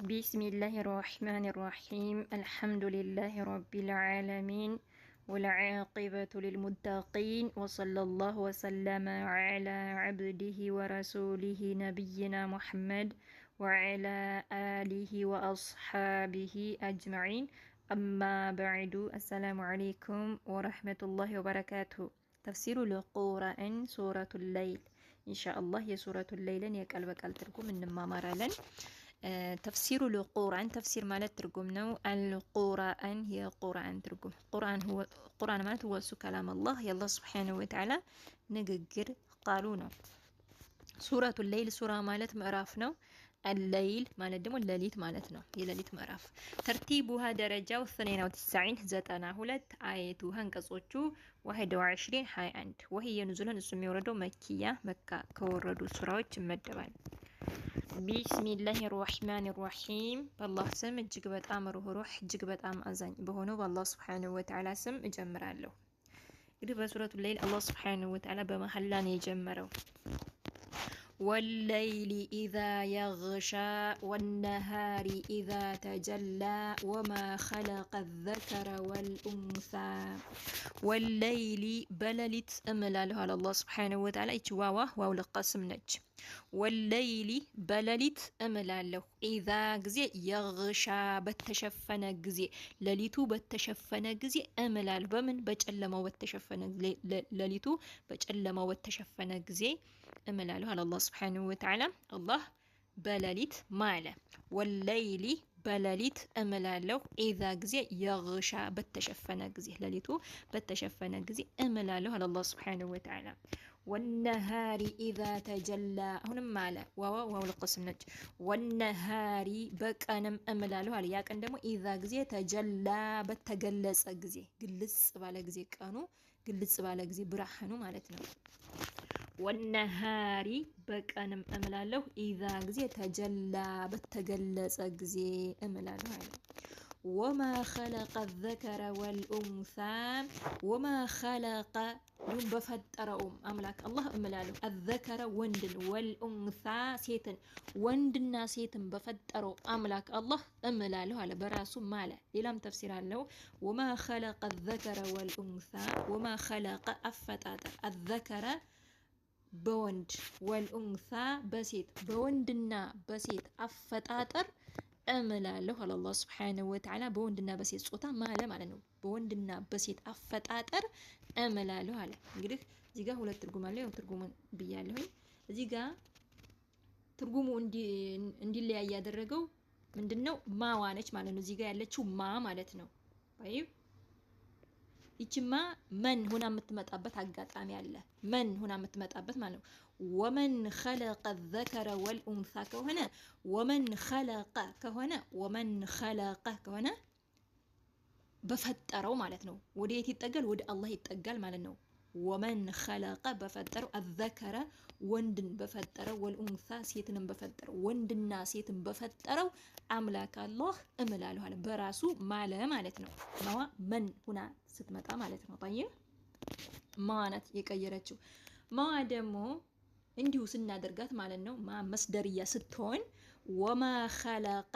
بسم الله الرحمن الرحيم الحمد لله رب العالمين والعاقبة للمتقين وصلى الله وسلم على عبده ورسوله نبينا محمد وعلى آله وأصحابه أجمعين أما بعد السلام عليكم ورحمة الله وبركاته تفسير القرآن سورة الليل إن شاء الله يا سورة الليل يقال بقال تركم إنما مرالن تفسير القرآن تفسير مالت ترجمنا القرآن هي قرآن ترجم قرآن مالت هو كلام الله يالله سبحانه وتعالى نجر قالونا سورة الليل سورة مالت مقرافنا الليل مالت دم الليليت مالتنا يلليت مقراف ترتيبها درجة 92 زتنا هلت آياتها انقصوچو 21 21 وهي نزولا نسمي وردو مكية مكة كوردو سوراዎች ይመደባል بسم الله الرحمن الرحيم بالله سم እጅግ በጣም ሩህሩህ እጅግ በጣም አዛኝ በሆነው በአላህ Subhanahu Wa Ta'ala ስም እጀምራለሁ እንግዲህ በሱረቱ ሌይል አላህ Subhanahu Wa Ta'ala በመሐላ ነው የጀመረው والليل إذا يغشى والنهار إذا تجلى وما خلق الذكر والأنثى والليل بللت أملاله على الله سبحانه وتعالى إتواوا واو لقسم نج والليل بللت أملاله إذا جزي يغشى بتشفن جزي لليتو بتشفن جزي أملال بمن بجلما وتشفن لليتو بجلما وتشفن جزي أملاله على الله سبحانه وتعالى الله بللت ماله والليل بللت أملاله إذا جزي يغشى بتشفن جزي لليتو بتشفن جزي أملاله على الله سبحانه وتعالى والنهار إذا تجلى هنا ماله واو القسم نج والنهار بك أنا أملاله على ياك عندما إذا جزي تجلى بتجلس جزي جلس على جزي كانوا جلس على جزي برحنو مالتنا والنهار بك أنا أملاله إذا جزي تجلى بتجلس جزي أملاله على وما خلق الذكر والأنثى وما خلق يوم بفترهم أملاك الله أملاله الذكر وندن والأنثى سيتن وندنا سيتن بفتروا أملاك الله أملاله على براسه ماله لم تفسير له وما خلق الذكر والأنثى وما خلق أفتات الذكر بوند والأنثى بسيت بوندنا بسيت أفتاتر أملاله على الله سبحانه وتعالى بوندنا بسيت صوتا ماله مالنو بوندنا بسيت أفتاتر أملاله على እንግዲህ እዚህ ጋር ሁለት ትርጉም አለ ትርጉሙን ብያለሁኝ እዚህ ጋር ትርጉሙ እንዲለያይ ያደረገው ምንድነው ማዋነች ማለት ነው እዚህ ጋር ያለችው ማ ማለት ነው طيب ይችማ መን ሆና የምትመጣበት አጋጣሚ አለ መን ሆና የምትመጣበት ማለት ነው ومن خلق الذكر والانثى ከሆነ ومن خلق ከሆነ በፈጠረው ማለት ነው ወዴት ይጠጋል ወደ አላህ ይጠጋል ማለት ነው ومن خلق بفتر الذكر وندن بفتره والأنثى سيتن بفتره وندنا سيتن بفتره أملاك الله أملاله على براسو ماله مالتنا ما من هنا ستمتا مالتنا طيب ما نت يكيرتشو ما دمو عندي سنة درجات مالنا ما مصدرية ستون وما خلق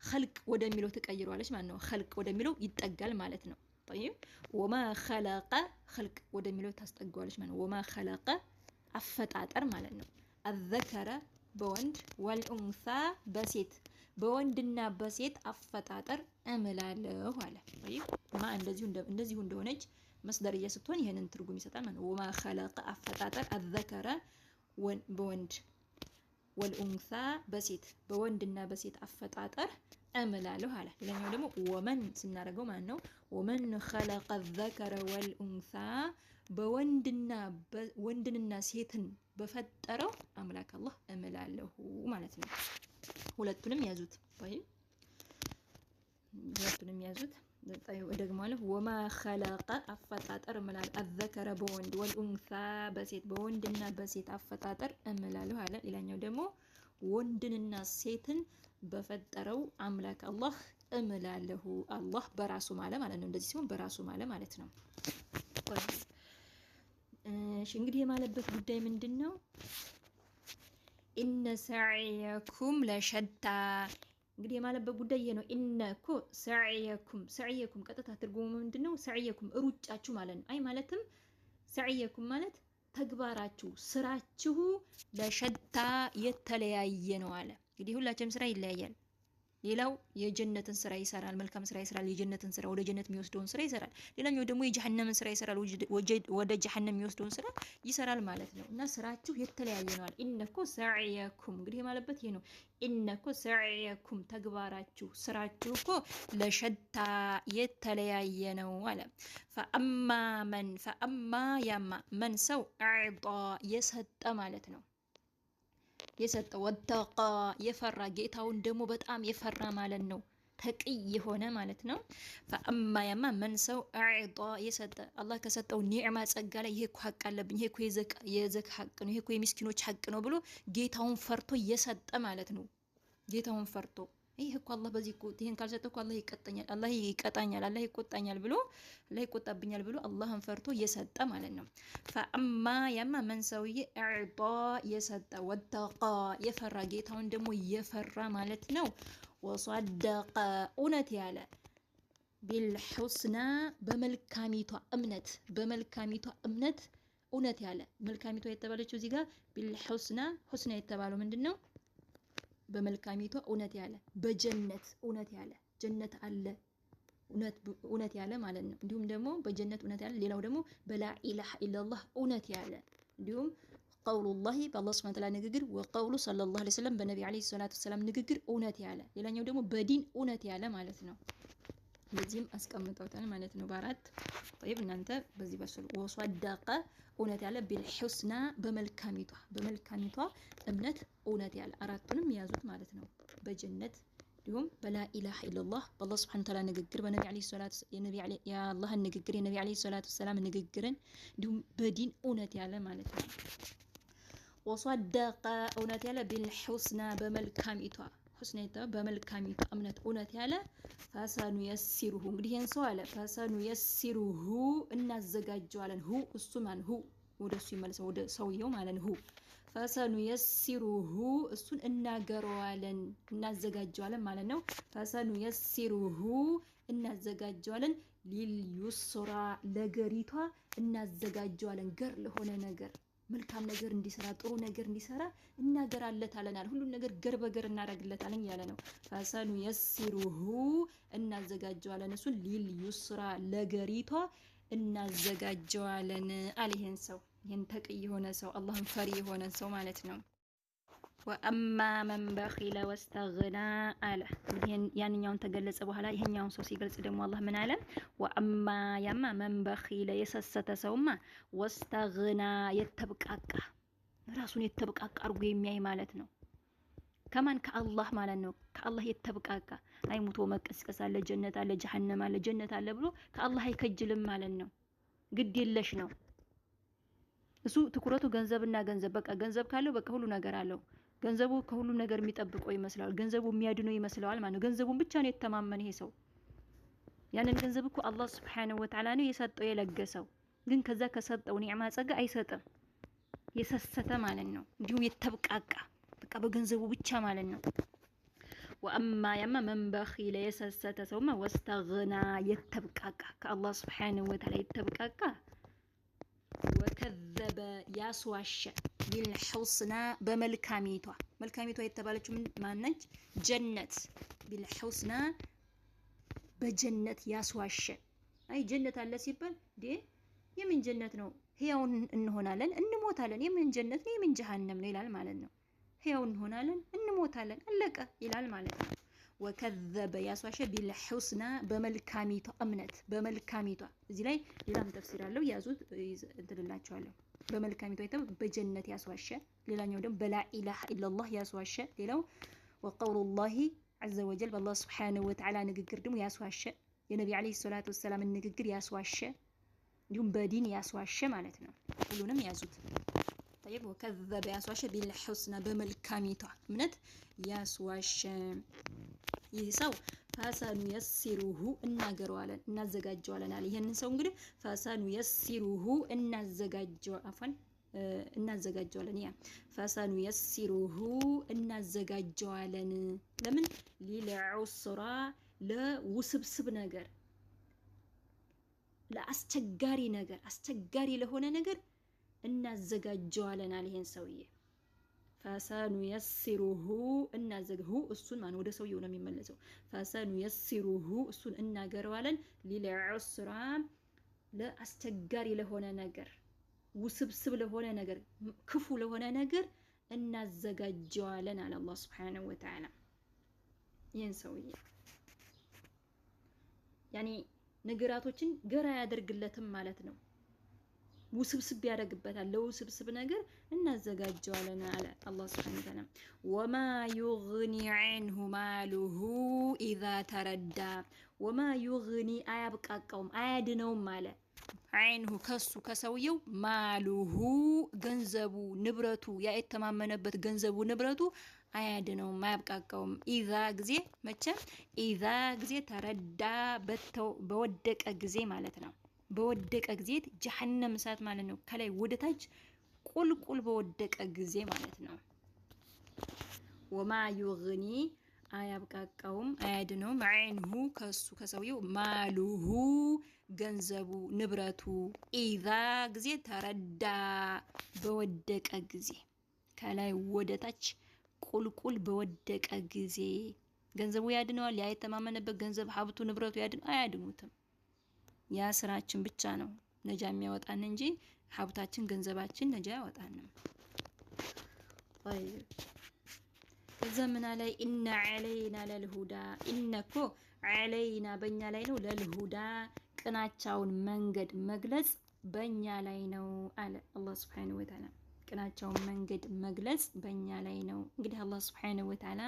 خلق ودميلو تكيروا عليش معناه خلق ودميلو يتقال مالتنا طيب وما خلق خلق ودميلو تستقوالش معناه وما خلق أفتاتر مالنا الذكر بوند والأنثى بسيت بوندنا بسيت أفتاتر أملاله على طيب ما እንደዚህ እንደሆነች መስደርያ ስትሆን ይሄንን ትርጉም ይሰጣል ማለት وما خلق أفتاتر الذكر بوند والأنثى بسيت بوندنا بسيت أفتاتر أملاله على لأنه دمو ومن سنارجو معناه ومن خلق الذكر والأنثى بوندنا سيتن بفتروا أملاك الله أملاله معناتنا ሁለቱንም ያዙት طيب ሁለቱንም ያዙት طيب ደግማለሁ وما خلق أفتاتر ملال الذكر بوند والأنثى بسيت بوندنا بسيت أفتاتر أملاله على لأنه دمو ወንድንና ሴትን በፈጠረው አምላክ አላህ እምላለሁ አላህ በራሱ ማለት ነው እንደዚህ ሲሆን በራሱ ማለት ነው እሺ እንግዲህ የማለበት ጉዳይ ምንድነው ኢነ ሰዒየኩም ለሸታ እንግዲህ የማለበት ጉዳይ ይሄ ነው። ኢነኮ ሰዕየኩም ቀጥታ ትርጉሙ ምንድነው? ሰዕየኩም ሩጫችሁ ማለት ነው። አይ ማለትም ሰዕየኩም ማለት ተግባራችሁ ስራችሁ ለሸታ የተለያየ ነው አለ። እንግዲህ ሁላችንም ስራ ይለያያል። ሌላው የጀነትን ስራ ይሰራል፣ መልካም ስራ ይሰራል፣ የጀነትን ስራ ወደ ጀነት የሚወስደውን ስራ ይሰራል። ሌላኛው ደግሞ የጀሃነምን ስራ ይሰራል፣ ወደ ጀሃነም የሚወስደውን ስራ ይሰራል ማለት ነው። እና ስራችሁ የተለያየ ነው አለ። ኢነኮ ሰዕየኩም እንግዲህ የማለበት ይሄ ነው። ኢነኮ ሰዕየኩም ተግባራችሁ ስራችሁ እኮ ለሸታ የተለያየ ነው አለ። ፈአማ ያማ መን ሰው አዕጣ የሰጠ ማለት ነው። የሰጠ ወተቃ የፈራ ጌታውን ደግሞ በጣም የፈራ ማለት ነው። ተቅይ የሆነ ማለት ነው። ፈአማ ያማ መን ሰው አዕጣ የሰጠ አላህ ከሰጠው ኒዕማ ጸጋ ላይ ይሄ እኮ ሐቅ አለብኝ፣ ይሄ እኮ የዘክ ሐቅ ነው፣ ይሄ እኮ የሚስኪኖች ሐቅ ነው ብሎ ጌታውን ፈርቶ የሰጠ ማለት ነው። ጌታውን ፈርቶ ይሄ እኮ አላህ በዚህ እኮ ይሄን ካልሰጠ እኮ አላህ ይቀጣኛል፣ አላህ ይቀጣኛል፣ አላህ ይቆጣኛል ብሎ አላህ ይቆጣብኛል ብሎ አላህን ፈርቶ የሰጠ ማለት ነው። ፈአማ ያማ መን ሰውዬ አዕጣ የሰጠ ወተቃ የፈራ ጌታውን ደግሞ የፈራ ማለት ነው። ወሰደቀ እውነት ያለ ቢልሑስና በመልካሚቷ እምነት እውነት ያለ መልካሚቷ የተባለችው እዚህ ጋር ቢልሑስና ሁስና የተባለው ምንድን ነው? በመልካሚቷ እውነት ያለ በጀነት እውነት ያለ ጀነት አለ እውነት ያለ ማለት ነው። እንዲሁም ደግሞ በጀነት እውነት ያለ ሌላው ደግሞ በላ ኢላሃ ኢላላህ እውነት ያለ እንዲሁም ቀውሉላሂ በአላህ ሱብሓነሁ ወተዓላ ንግግር ወቀውሉ ሰለላሁ ዐለይሂ ወሰለም በነቢ ዐለይሂ ሰላቱ ወሰላም ንግግር እውነት ያለ ሌላኛው ደግሞ በዲን እውነት ያለ ማለት ነው። በዚህም አስቀምጠውታል ማለት ነው በአራት طيب እናንተ በዚህ በስሉ ወሰደቀ እውነት ያለ ቢልሑስና በመልካሚቷ እምነት እውነት ያለ አራቱንም ያዙት ማለት ነው። በጀነት እንዲሁም በላ ኢላሃ ኢላላህ በአላህ ሱብሓነሁ ወተዓላ ንግግር በነቢ ዐለይሂ ሰላቱ የአላህን ንግግር የነቢ ዐለይሂ ሰላቱ ወሰላም ንግግርን እንዲሁም በዲን እውነት ያለ ማለት ነው። ወሰደቀ እውነት ያለ ቢልሑስና በመልካሚቷ ሁስና በመልካሚቷ እምነት እውነት ያለ ፈሰኑ የሲሩሁ እንግዲህ ይሄን ሰው አለ ፈሰኑ የሲሩሁ እናዘጋጀዋለን። ሁ እሱ ማን ሁ ወደ እሱ ይመለሰው ወደ ሰውየው ማለት ነው። ፈሰኑ የሲሩሁ እሱን እናገረዋለን እናዘጋጀዋለን ማለት ነው። ፈሰኑ የሲሩሁ እናዘጋጀዋለን ሊልዩስራ ለገሪቷ እናዘጋጀዋለን ገር ለሆነ ነገር መልካም ነገር እንዲሰራ ጥሩ ነገር እንዲሰራ እናገራለታለን። ሁሉም ነገር ገር በገር እናደርግለታለን ያለ ነው። ፈሰኑ የሲሩሁ እናዘጋጀዋለን እሱን ሊል ዩስራ ለገሪቷ እናዘጋጀዋለን አለ። ይሄን ሰው ይሄን ተቅይ የሆነ ሰው አላህን ፈሪ የሆነ ሰው ማለት ነው። ወአማ መን በኺለ ወስተግና አለ። ያንኛውን ተገለጸ በኋላ ይሄኛውን ሰው ሲገልጽ ደግሞ አላህ ምን አለ? ወአማ ያማ መን በኺለ የሰሰተ ሰውማ ወስተግና የተብቃቃ ራሱን የተብቃቃ አርጎ የሚያይ ማለት ነው። ከማን ከአላህ ማለት ነው። ከአላህ የተብቃቃ አይሙቶ መቀስቀስ አለ፣ ጀነት አለ፣ ጀሃነም አለ፣ ጀነት አለ ብሎ ከአላህ አይከጅልም ማለት ነው። ግድ የለሽ ነው እሱ። ትኩረቱ ገንዘብና ገንዘብ በቃ ገንዘብ ካለው በቃ ሁሉ ነገር አለው። ገንዘቡ ከሁሉም ነገር የሚጠብቀው ይመስላል። ገንዘቡ የሚያድነው ይመስለዋል ማለት ነው። ገንዘቡን ብቻ ነው የተማመነ ይሄ ሰው። ያንን ገንዘብ እኮ አላህ ሱብሓነሁ ወተዓላ ነው የሰጠው የለገሰው። ግን ከዛ ከሰጠው ኒዕማ ጸጋ አይሰጥም። የሰሰተ ማለት ነው። እንዲሁም የተብቃቃ በቃ በገንዘቡ ብቻ ማለት ነው። ወአማ ያማ መን በኺለ የሰሰተ ሰውማ ወስተግና የተብቃቃ ከአላህ ሱብሓነሁ ወተዓላ የተብቃቃ ወከዘበ ያስዋሸ ቢልሑስና በመልካሚቷ መልካሚቷ የተባለችው ማነች? ጀነት ቢልሑስና በጀነት ያስዋሸ። አይ ጀነት አለ ሲባል እንዴ የምን ጀነት ነው? ህያው እንሆናለን እንሞታለን። የምን ጀነት ነው? የምን ጀሃነም ነው ይላል ማለት ነው። ህያው እንሆናለን እንሞታለን አለቀ ይላል ማለት ነው። ወከዘበ ያስዋሸ ቢልሑስና በመልካሚቷ እምነት በመልካሚቷ እዚህ ላይ ሌላም ተፍሲር አለው ያዙት እንትልላችኋለሁ። በመልካሚቷ በጀነት ያስዋሸ ሌላኛው ደግሞ በላ ኢላሃ ኢላላህ ያስዋሸ ሌላው ወቀውሉላሂ ዐዘ ወጀል በአላህ ሱብሓነሁ ወተዓላ ንግግር ደግሞ ያስዋሸ የነቢ ዐለይሂ ሰላቱ ወሰላም ንግግር ያስዋሸ እንዲሁም በዲን ያስዋሸ ማለት ነው። ሁሉንም ያዙት። طيب ወከዘበ ያስዋሸ ቢልሑስና በመልካሚቷ እምነት ያስዋሸ ይህ ሰው ፈሰኑ የሲሩሁ እናገረዋለን እናዘጋጀዋለን አለ። ይሄንን ሰው እንግዲህ ፈሰኑ የሲሩሁ እናዘጋጀው አፈን እናዘጋጀዋለን ያ ፈሰኑየሲሩሁ እናዘጋጀዋለን ለምን ሊልዑስራ ለውስብስብ ነገር ለአስቸጋሪ ነገር አስቸጋሪ ለሆነ ነገር እናዘጋጀዋለን አለ ይሄን ሰውዬ ፈሰኑየሲሩሁ እናዘግሁ እሱን ማን ወደ ሰውየው ነው የሚመለሰው ፈሰኑየሲሩሁ እሱን እናገረዋለን ሊልዑስራ ለአስቸጋሪ ለሆነ ነገር ውስብስብ ለሆነ ነገር ክፉ ለሆነ ነገር እናዘጋጀዋለን አለ አላህ Subhanahu Wa Ta'ala ይሄን ሰውዬ ያኒ ነገራቶችን ገራ ያደርግለትም ማለት ነው ውስብስብ ያደርግበታል ለውስብስብ ነገር እናዘጋጀዋለን አለ አላህ Subhanahu Wa Ta'ala ወማ يغني عنه ማሉሁ اذا ተረዳ ወማ يغني አያብቃቃውም አያድነውም አለ عنه ከሱ ከሰውየው ማሉሁ ገንዘቡ ንብረቱ ያ የተማመነበት ገንዘቡ ንብረቱ አያድነውም አያብቃቃውም ኢዛ ጊዜ መቼ ኢዛ ጊዜ ተረዳ በወደቀ ጊዜ ማለት ነው በወደቀ ጊዜ ጀሃነም እሳት ማለት ነው ከላይ ወደታች ቁልቁል በወደቀ ጊዜ ማለት ነው ወማ يغني አያብቃቃውም አያድነውም ዐይንሁ ከሱ ከሰውየው ማሉሁ ገንዘቡ ንብረቱ ኢዛ ጊዜ ተረዳ በወደቀ ጊዜ ከላይ ወደታች ቁልቁል በወደቀ ጊዜ ገንዘቡ ያድነዋል ያ የተማመነበት ገንዘብ ሀብቱ ንብረቱ አያድኑትም ያ ስራችን ብቻ ነው ነጃ የሚያወጣን እንጂ ሀብታችን ገንዘባችን ነጃ ያወጣንም طيب ዘመና ላይ ኢነ ዐለይና ለልሁዳ ኢነኮ ዐለይና በእኛ ላይ ነው ለልሁዳ ቅናቻውን መንገድ መግለጽ በእኛ ላይ ነው አለ አላህ Subhanahu Wa Ta'ala ቅናቻውን መንገድ መግለጽ በእኛ ላይ ነው እንግዲህ አላህ Subhanahu Wa Ta'ala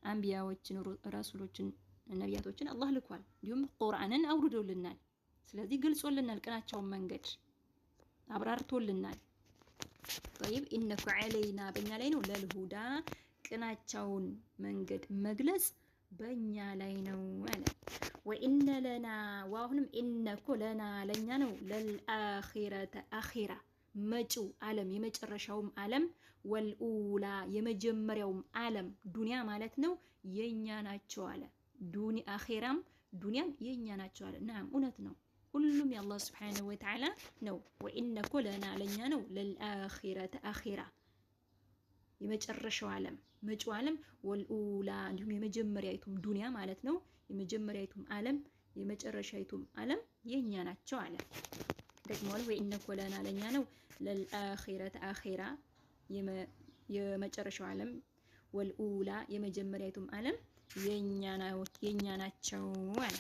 አንቢያዎችን ረሱሎችን ነቢያቶችን አላህ ልኳል እንዲሁም ቁርአንን አውርዶልናል ስለዚህ ገልጾልናል ቅናቻውን መንገድ አብራርቶልናል طيب ኢነኮ ዐለይና በእኛ ላይ ነው ለልሁዳ ቅናቻውን መንገድ መግለጽ በእኛ ላይ ነው አለ ወኢነ ለና ወአሁንም ኢነኮ ለና ለኛ ነው ለልአኺረተ አኺራ መጪው ዓለም የመጨረሻውም ዓለም ወልኡላ የመጀመሪያውም ዓለም ዱንያ ማለት ነው የኛ ናቸው አለ ዱንያ አኺራም ዱንያም የኛ ናቸው አለ ናም እውነት ነው ሁሉም የአላህ Subhanahu Wa Ta'ala ነው ወኢነኮ ለና ለኛ ነው ለልአኺረተ አኺራ የመጨረሻው ዓለም መጪው ዓለም ወልኡላ እንዲሁም የመጀመሪያይቱም ዱንያ ማለት ነው የመጀመሪያይቱም ዓለም የመጨረሻይቱም ዓለም የኛ ናቸው አለ ደግሞ ወኢነኮ ለና ለኛ ነው ለልአኺረተ አኺራ የመጨረሻው ዓለም ወልኡላ የመጀመሪያይቱም ዓለም የኛ ናቸው አለ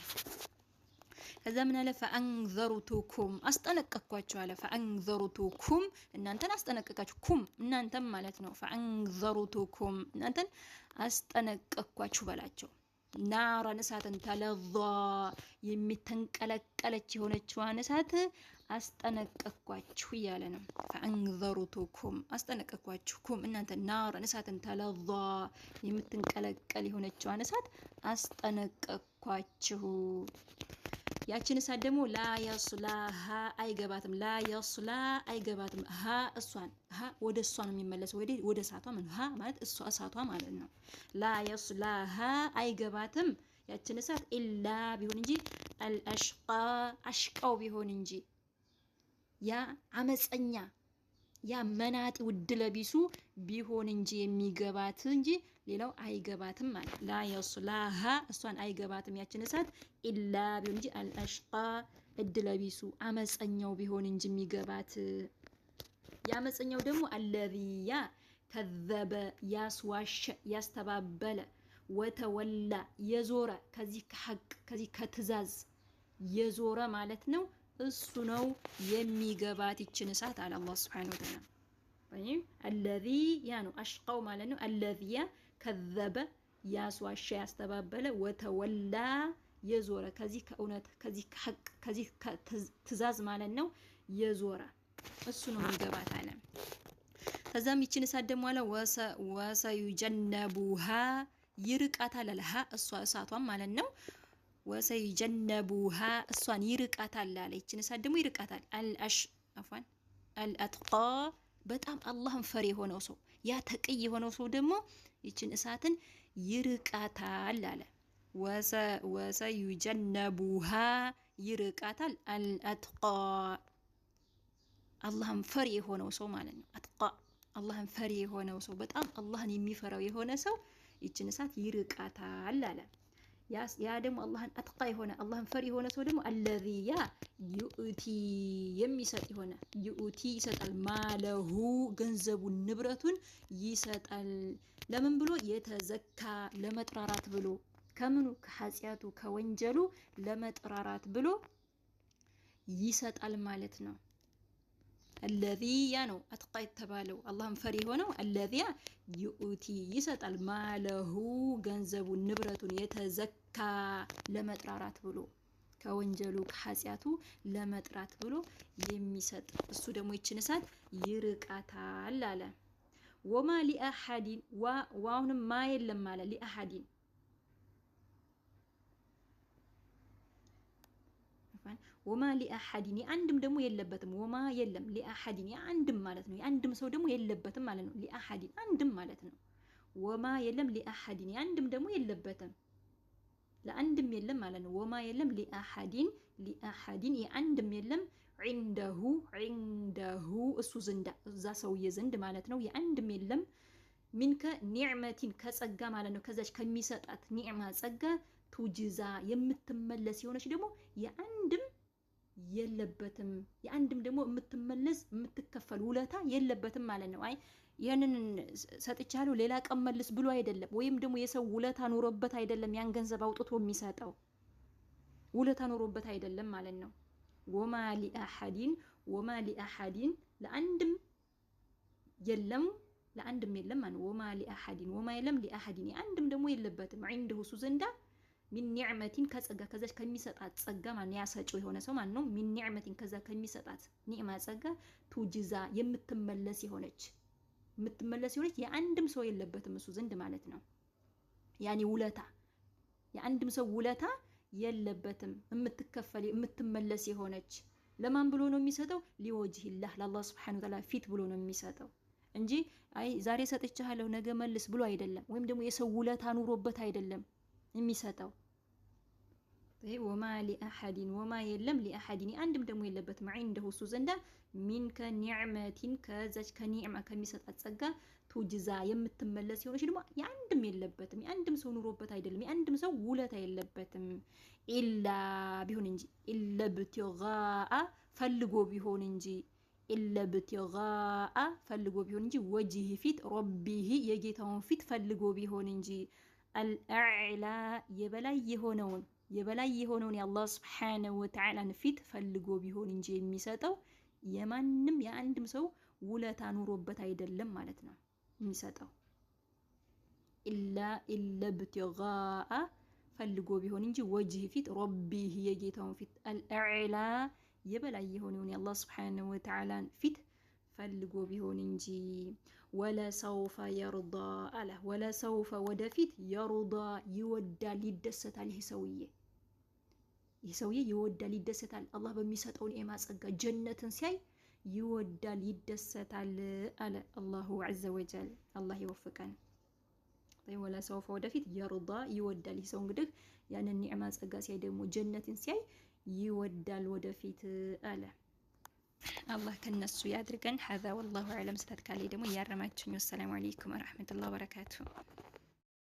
ከዛ ምን አለ ፈአንዘሩቱኩም አስጠነቀቅኳችሁ አለ ፈአንዘሩቱኩም እናንተን አስጠነቀቃችሁኩም እናንተም ማለት ነው ፈአንዘሩቱኩም እናንተን አስጠነቀቅኳችሁ በላቸው ናራን እሳትን ተለዛ የሚተንቀለቀለች የሆነችዋን እሳት አስጠነቀቅኳችሁ እያለ ነው ፈአንዘሩቱኩም አስጠነቀቅኳችሁኩም እናንተ ናራን እሳትን ተለዛ የምትንቀለቀል የሆነችዋን እሳት አስጠነቀቅኳችሁ ያችን እሳት ደግሞ ላ የስላሃ አይገባትም ላ የስላ አይገባትም ሀ እሷን ሀ ወደ እሷ ነው የሚመለሰው ወደ እሳቷ ማለት ሀ ማለት እሷ እሳቷ ማለት ነው ላ የስላሃ አይገባትም ያችን እሳት ኢላ ቢሆን እንጂ አልአሽቃ አሽቃው ቢሆን እንጂ ያ አመፀኛ ያ መናጢ ውድለቢሱ ቢሆን እንጂ የሚገባት እንጂ ሌላው አይገባትም ማለት ላ የስላሃ እሷን አይገባትም ያችን እሳት ኢላ ቢሆን እንጂ አልአሽቃ እድለቢሱ አመፀኛው ቢሆን እንጂ የሚገባት ያመፀኛው ደግሞ አለዚያ ከዘበ ያስዋሸ ያስተባበለ ወተወላ የዞረ ከዚህ ከሐቅ ከዚህ ከትዛዝ የዞረ ማለት ነው እሱ ነው የሚገባት ይችን እሳት አለ አላህ Subhanahu Wa Ta'ala طيب الذي ያኑ አሽቃው ማለት ነው الذي ከዘበ ያስዋሸ ያስተባበለ ወተወላ የዞረ ከዚህ ከእውነት ከዚህ ከሐቅ ከዚህ ከትዛዝ ማለት ነው የዞረ እሱ ነው የሚገባት አለ ከዛም ይችን እሳት ደግሞ አለ ወሰዩጀነቡሃ ይርቃታል አለሃ እሷ እሳቷም ማለት ነው ወሰይጀነቡሃ እሷን ይርቃታል አለ ይችን እሳት ደግሞ ይርቃታል አልአሽ አልአጥቃ በጣም አላህን ፈሪ የሆነው ሰው ያ ተቅይ የሆነው ሰው ደግሞ ይችን እሳትን ይርቃታል አለ። ወሰዩጀነቡሃ ይርቃታል አልአትቃ አላህን ፈሪ የሆነው ሰው ማለት ነው። አትቃ አላህን ፈሪ የሆነው ሰው በጣም አላህን የሚፈራው የሆነ ሰው ይችን እሳት ይርቃታል አለ። ያ ደግሞ አላህን አትቃ የሆነ አላህን ፈሪ የሆነ ሰው ደግሞ አለዚ ያ ዩእቲ የሚሰጥ የሆነ ዩእቲ ይሰጣል ማለሁ ገንዘቡን ንብረቱን ይሰጣል። ለምን ብሎ የተዘካ ለመጥራራት ብሎ ከምኑ ከኃጢአቱ ከወንጀሉ ለመጥራራት ብሎ ይሰጣል ማለት ነው። አለዚ ያ ነው አትቃ የተባለው አላህን ፈሪ የሆነው አለዚ ያ ዩእቲ ይሰጣል ማለሁ ገንዘቡን ንብረቱን የተዘካ ለመጥራራት ብሎ ከወንጀሉ ከኃጢአቱ ለመጥራት ብሎ የሚሰጥ እሱ ደግሞ ይችን እሳት ይርቃታል አለ። ወማ ሊአሐዲን ዋውንም ማ የለም አለ ሊአሐዲን ወማ ሊአሐዲን የአንድም ደግሞ የለበትም። ወማ የለም ሊአሐዲን የአንድም ማለት ነው። የአንድም ሰው ደግሞ የለበትም ማለት ነው። ሊአሐዲን አንድም ማለት ነው። ወማ የለም ሊአሐዲን የአንድም ደግሞ የለበትም ለአንድም የለም ማለት ነው። ወማ የለም ሊአሐዲን የአንድም የለም ዒንደሁ እሱ ዘንዳ እዛ ሰውዬ ዘንድ ማለት ነው። የአንድም የለም ሚንከ ኒዕመቲን ከጸጋ ማለት ነው። ከዛች ከሚሰጣት ኒዕማ ጸጋ ቱጅዛ የምትመለስ የሆነች ደግሞ የአንድም የለበትም። የአንድም ደግሞ የምትመለስ የምትከፈል ውለታ የለበትም ማለት ነው። አይ ይሄንን ሰጥቻለሁ ሌላ ቀን መልስ ብሎ አይደለም፣ ወይም ደግሞ የሰው ውለታ ኖሮበት አይደለም ያን ገንዘብ አውጥቶ የሚሰጠው ውለታ ኖሮበት አይደለም ማለት ነው። ወማ ሊአሐዲን ለአንድም የለም ማለት ወማ ሊአሐዲን ወማ የለም ሊአሐዲን የአንድም ደግሞ የለበትም ዒንደሁ እሱ ዘንዳ ሚን ኒዕመቲን ከጸጋ ከዛች ከሚሰጣት ጸጋ ማን ያሰጨው የሆነ ሰው ማን ነው? ሚን ኒዕመቲን ከዛ ከሚሰጣት ኒዕማ ጸጋ ቱጅዛ የምትመለስ የሆነች የአንድም ሰው የለበትም እሱ ዘንድ ማለት ነው። ያኔ ውለታ የአንድም ሰው ውለታ የለበትም የምትመለስ የሆነች ለማን ብሎ ነው የሚሰጠው? ሊወጅሂላህ ለአላህ ሱብሓነሁ ወተዓላ ፊት ብሎ ነው የሚሰጠው እንጂ አይ ዛሬ ሰጥቻለሁ ነገ መልስ ብሎ አይደለም፣ ወይም ደግሞ የሰው ውለታ ኑሮበት አይደለም የሚሰጠው። ወማ ሊአሐዲን ወማ የለም ሊአሐዲን አንድም ደግሞ የለበትም ዒንደሁ እሱ ዘንዳ ሚንከ ኒዕመቲን ከዛች ከኒዕማ ከሚሰጣት ጸጋ ቱጅዛ የምትመለስ የሆነች ደግሞ የአንድም የለበትም። የአንድም ሰው ኑሮበት አይደለም፣ የአንድም ሰው ውለታ የለበትም። ኢላ ቢሆን እንጂ ኢላ ብቲጋአ ፈልጎ ቢሆን እንጂ ኢላ ብቲጋአ ፈልጎ ቢሆን እንጂ ወጅህ ፊት ረቢህ የጌታውን ፊት ፈልጎ ቢሆን እንጂ አልአዕላ የበላይ የሆነውን የአላህ ሱብሓነሁ ወተዓላን ፊት ፈልጎ ቢሆን እንጂ የሚሰጠው የማንም የአንድም ሰው ውለታ ኑሮበት አይደለም ማለት ነው የሚሰጠው። ኢላ ብቲጋአ ፈልጎ ቢሆን እንጂ ወጅህ ፊት ረቢህ የጌታውን ፊት አልአዕላ የበላይ የሆነውን የአላህ ሱብሓነሁ ወተዓላን ፊት ፈልጎ ቢሆን እንጂ ወለሰውፈ የርዳ አለ። ወለሰውፈ ወደፊት የርዳ ይወዳል ይደሰታል። ይህ ሰውዬ ይወዳል ይደሰታል። አላህ በሚሰጠው ኒዕማ ጸጋ ጀነትን ሲያይ ይወዳል ይደሰታል አለ አላሁ ዐዘ ወጀል። አላህ ይወፍቀን። ወለሰውፈ ወደፊት የርዳ ይወዳል። ይህ ሰው እንግዲህ ያንን ኒዕማ ጸጋ ሲያይ ደግሞ ጀነትን ሲያይ ይወዳል ወደፊት አለ። አላህ ከነሱ ያድርገን። ሀዛ ወላሁ አዕለም። ስተት ካለኝ ደግሞ እያረማችሁኝ። ወሰላሙ አለይኩም ወረሕመቱላሂ ወበረካቱሁ።